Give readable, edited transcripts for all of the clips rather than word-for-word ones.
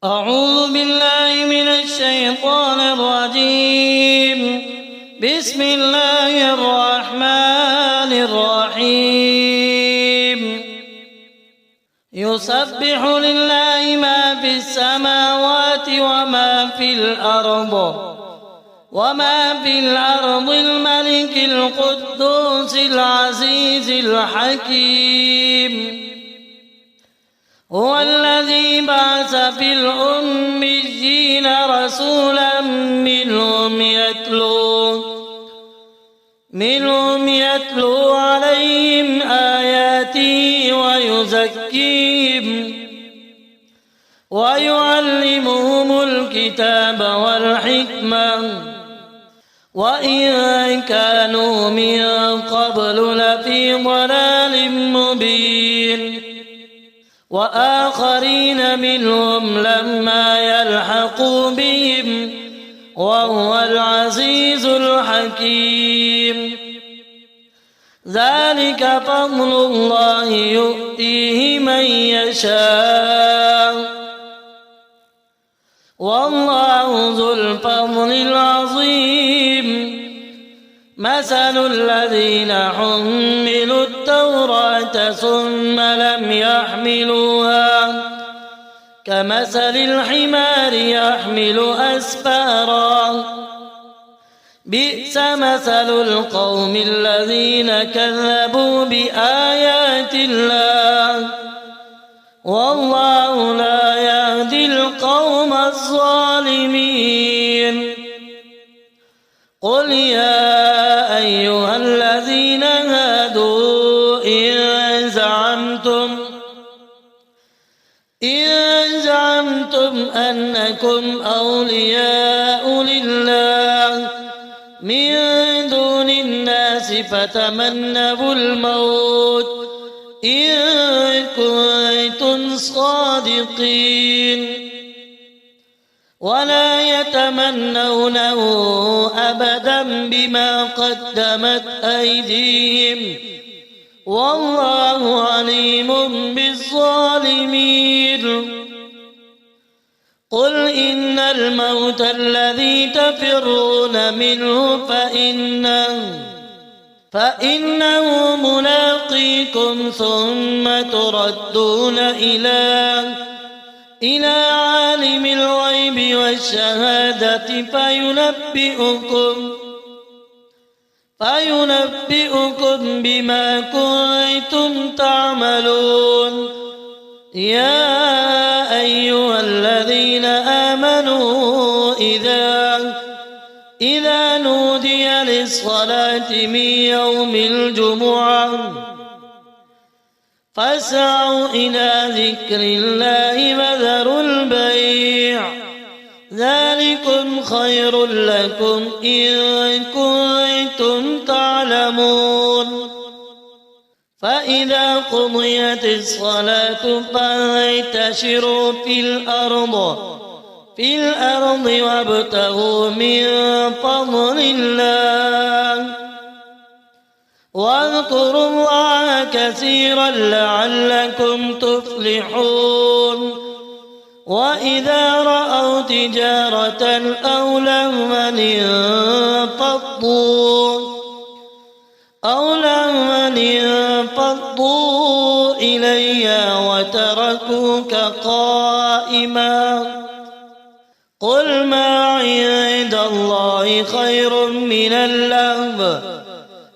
أعوذ بالله من الشيطان الرجيم. بسم الله الرحمن الرحيم. يسبح لله ما في السماوات وما في الأرض الملك القدوس العزيز الحكيم. هو الذي بعث في الأميين رسولا منهم يتلو عليهم آياته ويزكيهم ويعلمهم الكتاب والحكمة وإن كانوا من قبل لفي ضلال مبين. وآخرين منهم لما يلحقوا بهم وهو العزيز الحكيم. ذلك فضل الله يؤتيه من يشاء والله ذو الفضل العظيم. مثل الذين حملوا التوراة ثم لم يحملوها كمثل الحمار يحمل أسفارا. بئس مثل القوم الذين كذبوا بآيات الله والله لا يهدي القوم الظالمين. قل يا أيها الذين هادوا إن زعمتم أنكم أولياء لله من دون الناس فتمنوا الموت إن كنتم صادقين ولا يتمنونه أبدا بما قدمت أيديهم والله عليم بالظالمين. قل إن الموت الذي تفرون منه فإنه ملاقيكم ثم تردون إلى عالم الغيب والشهادة فينبئكم بما كنتم تعملون. يا أيها الذين آمنوا إذا نودي للصلاة من يوم الجمعة فاسعوا إلى ذكر الله وذروا البيع ذلكم خير لكم إن كنتم تعلمون. فإذا قضيت الصلاة فانتشروا في الأرض وابتغوا من فضل الله واذكروا الله كثيرا لعلكم تفلحون. وإذا رأوا تجارة أو لهوا انفضوا إليها وتركوك قائما. قل ما عند الله خير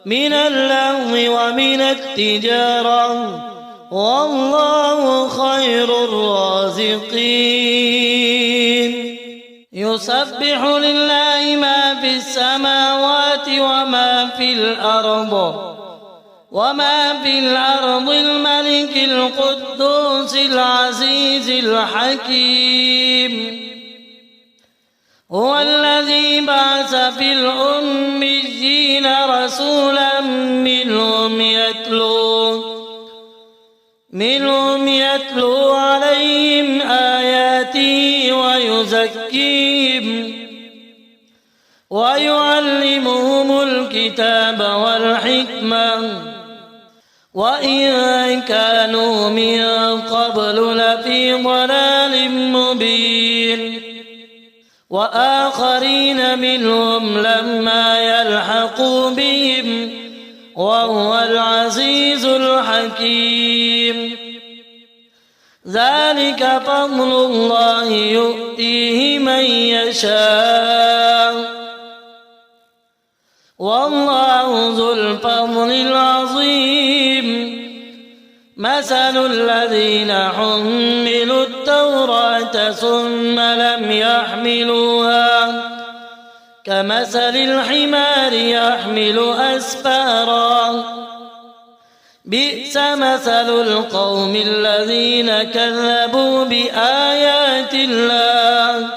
من اللهو ومن التجارة والله خير الرازقين. يسبح لله ما في السماوات وما في الأرض الملك القدوس العزيز الحكيم. هو الذي بعث في الأميين رسولا منهم يتلو عليهم آياته ويزكيهم ويعلمهم الكتاب والحكمة وإن كانوا من قبل لفي ضلال مبين. مبين وآخرين منهم لما يلحقوا بهم وهو العزيز الحكيم ذلك فضل الله يؤتيه من يشاء والله ذو الفضل العظيم مثل الذين حملوا التوراة ثم لم يحملوها كمثل الحمار يحمل أسفارا بئس مثل القوم الذين كذبوا بآيات الله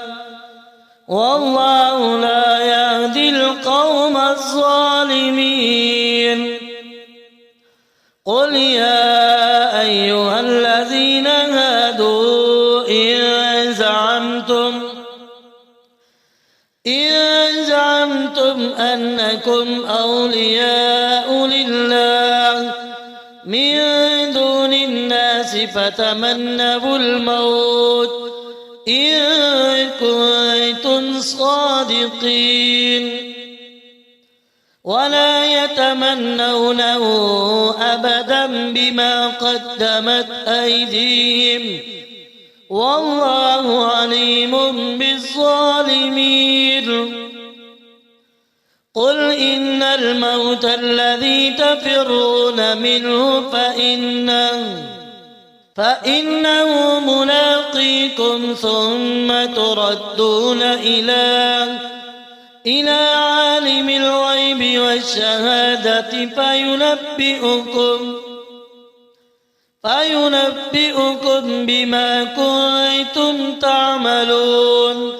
والله لا يهدي القوم الظالمين قل يا أيها الذين هادوا إن زعمتم أنكم أولياء لله من دون الناس فتمنوا الموت إن كنتم صادقين ولا يتمنونه أبدا بما قدمت أيديهم والله عليم بالظالمين قل إن الموت الذي تفرون منه فإنه ملاقيكم ثم تردون إلى عالم الغيب والشهادة فينبئكم بما كنتم تعملون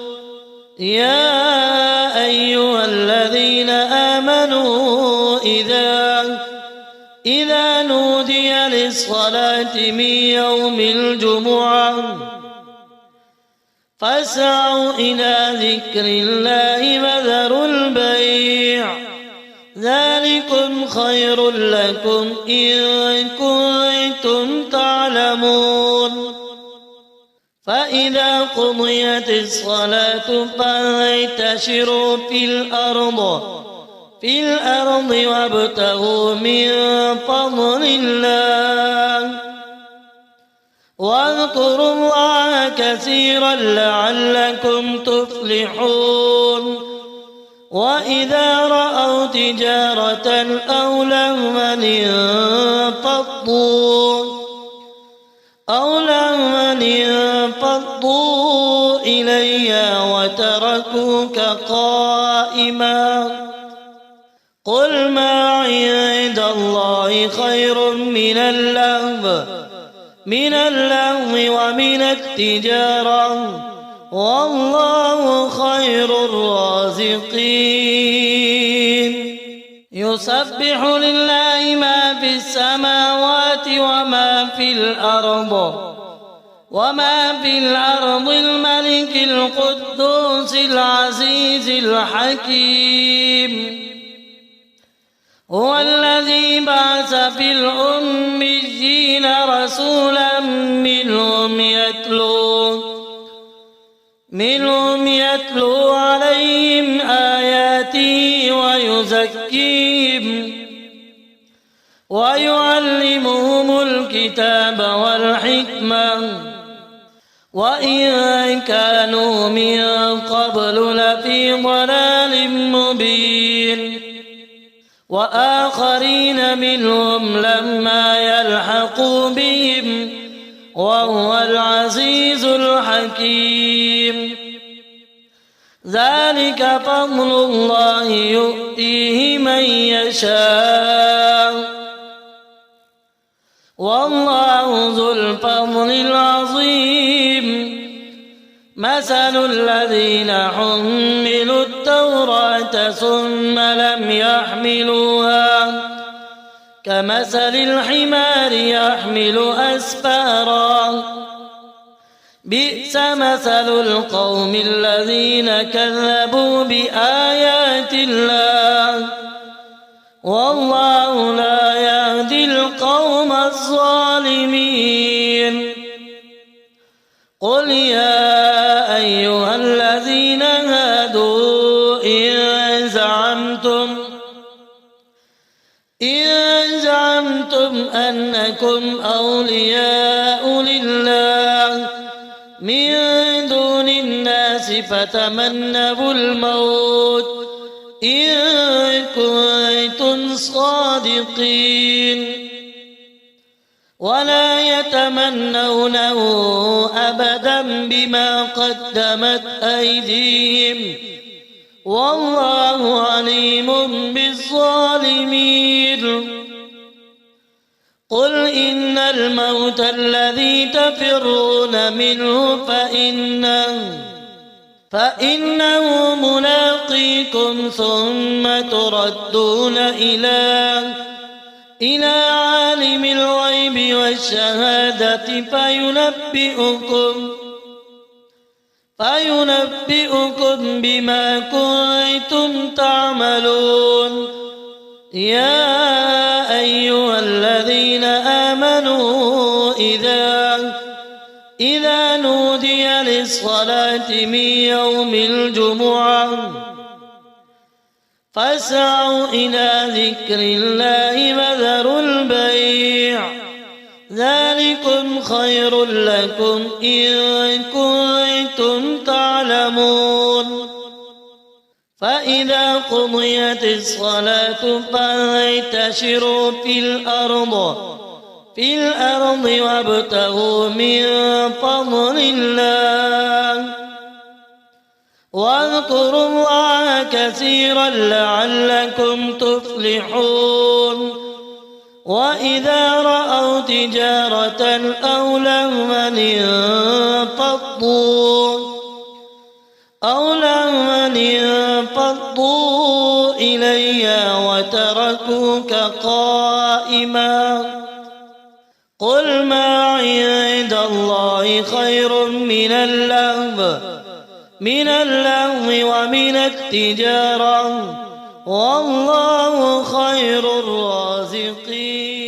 يا أيها الذين آمنوا إذا نودي للصلاة من يوم الجمعة فاسعوا إلى ذكر الله وذروا البيع ذلكم خير لكم إن كنتم تعلمون فإذا قضيت الصلاة فانتشروا في الأرض وابتغوا من فضل الله واذكروا الله كثيرا لعلكم تفلحون وإذا رأوا تجارة أو لهوا انفضوا إليها وتركوك قائما قل ما عند الله خير من اللهو ومن التجارة والله خير الرازقين يسبح لله ما في السماوات وما في الأرض الملك القدوس العزيز الحكيم هو الذي بعث في الأميين رسولا منهم يتلو عليهم آياته ويزكيهم ويعلمهم الكتاب والحكمة وإن كانوا من قبل لفي ضلال مبين وآخرين منهم لما يلحقوا بهم وهو العزيز الحكيم ذلك فضل الله يؤتيه من يشاء والله ذو الفضل العظيم مثل الذين حملوا التوراة ثم لم يحملوها كمثل الحمار يحمل أسفارا بئس مثل القوم الذين كذبوا بآيات الله والله لا يهدي القوم الظالمين قل يا لكم أولياء لله من دون الناس فتمنوا الموت إن كنتم صادقين ولا يتمنونه أبدا بما قدمت أيديهم والله عليم بالظالمين قل إن الموت الذي تفرون منه فإنه ملاقيكم ثم تردون إلى عالم الغيب والشهادة فينبئكم بما كنتم تعملون يا أيها الذين آمنوا إذا نودي للصلاة من يوم الجمعة فاسعوا إلى ذكر الله وذروا البيع ذلكم خير لكم إن كنتم تعلمون فإذا قضيت الصلاة فانتشروا في الأرض وابتغوا من فضل الله واذكروا الله كثيرا لعلكم تفلحون وإذا رأوا تجارة أو لهوا انفضوا إليها وتركوك قائما قل ما عند الله خير من اللهو ومن التجارة والله خير الرازقين